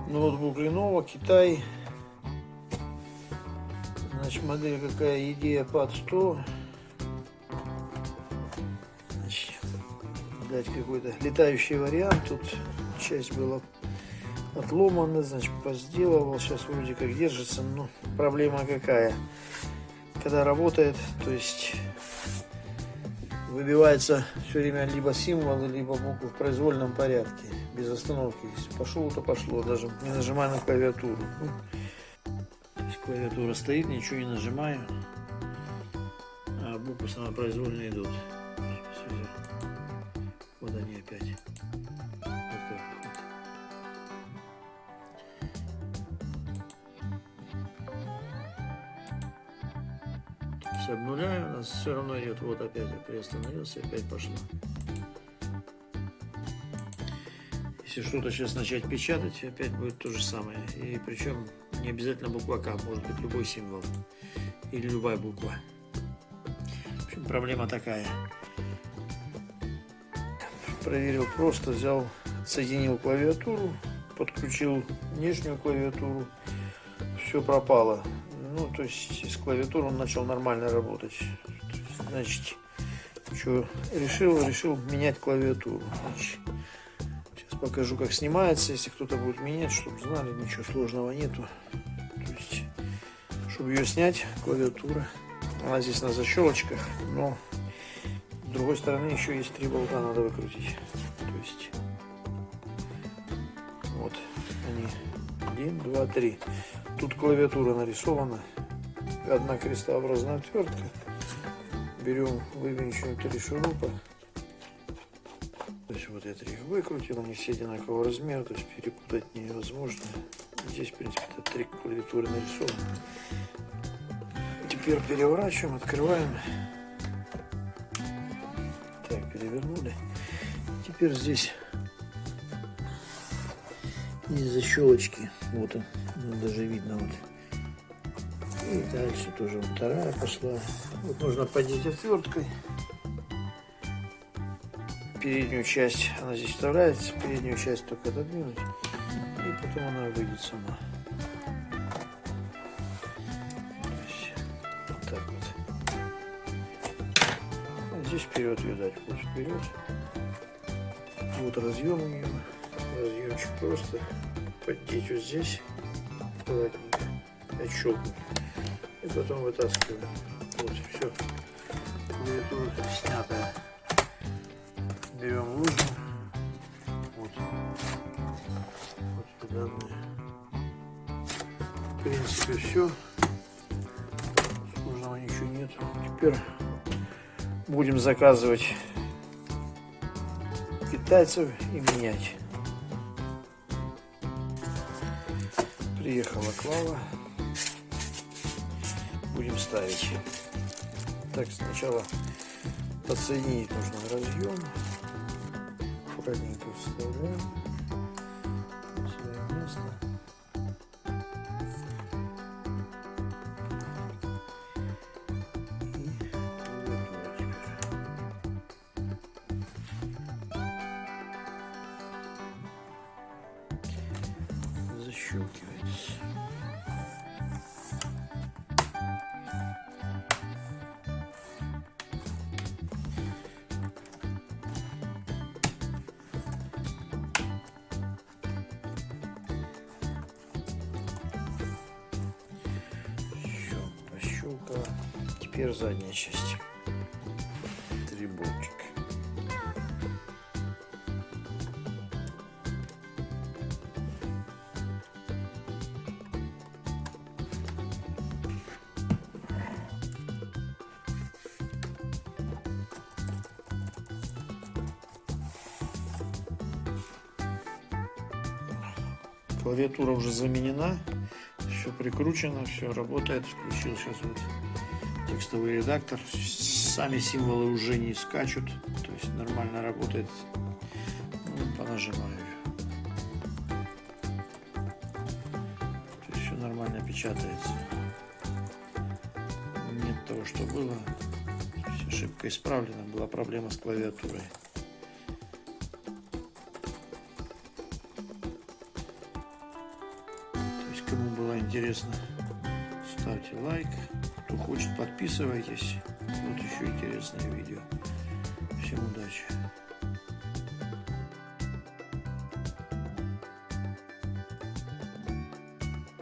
Ноутбук Lenovo, Китай. Значит, модель какая? IdeaPad 100. Значит, дать какой-то летающий вариант. Тут часть была отломана, значит, позделывал. Сейчас вроде как держится, но проблема какая? Когда работает, то есть выбивается все время либо символы, либо буквы в произвольном порядке, без остановки. Если пошло, то пошло, даже не нажимая на клавиатуру. То есть клавиатура стоит, ничего не нажимаю, а буквы самопроизвольно идут. Вот они опять. Вот как выходит. Все обнуляю, у нас все равно идет. Вот опять я приостановился, опять пошло. Если что-то сейчас начать печатать, опять будет то же самое. И причем не обязательно буква К, может быть любой символ или любая буква. В общем, проблема такая. Проверил просто, взял, соединил клавиатуру, подключил внешнюю клавиатуру, все пропало. Ну, то есть с клавиатурой он начал нормально работать. Значит, что решил менять клавиатуру. Значит, сейчас покажу, как снимается, если кто-то будет менять, чтобы знали, ничего сложного нету. То есть, чтобы ее снять, клавиатура, она здесь на защелочках, но с другой стороны еще есть 3 болта, надо выкрутить. То есть, вот они, 1, 2, 3. Тут клавиатура нарисована, одна крестообразная отвертка. Берем вывинчиваем 3 шурупа. То есть вот я 3 выкрутил, они все одинакового размера, то есть перепутать невозможно. Здесь, в принципе, 3 клавиатуры нарисованы. Теперь переворачиваем, открываем. Так, перевернули. Теперь здесь есть защелочки. Вот он, даже видно вот. И дальше тоже вот вторая пошла. Вот нужно поднять отверткой. Переднюю часть она здесь вставляется, переднюю часть только отодвинуть. И потом она выйдет сама. Вот так вот. А здесь вперед ее дать, вот вперед. Вот разъем у нее. Разъемчик просто поддеть вот здесь. Аккуратненько. Отщелкнуть. И потом вытаскиваем. Вот, все. Клавиатура снятая. Берем лужу. Вот. Вот сюда. В принципе, все. Сложного ничего нет. Теперь будем заказывать китайцев и менять. Приехала Клава. Будем ставить. Так, сначала подсоединить нужно разъем. Аккуратненько вставляем в свое место. И защелкивается. Теперь задняя часть. 3 болтика. Клавиатура уже заменена, все прикручено, все работает. Включил сейчас вот текстовый редактор. Сами символы уже не скачут, то есть нормально работает. Ну, понажимаю. То есть все нормально печатается. Нет того, что было. Ошибка исправлена, была проблема с клавиатурой. интересно, ставьте лайк. Кто хочет, подписывайтесь. Вот еще интересное видео. Всем удачи.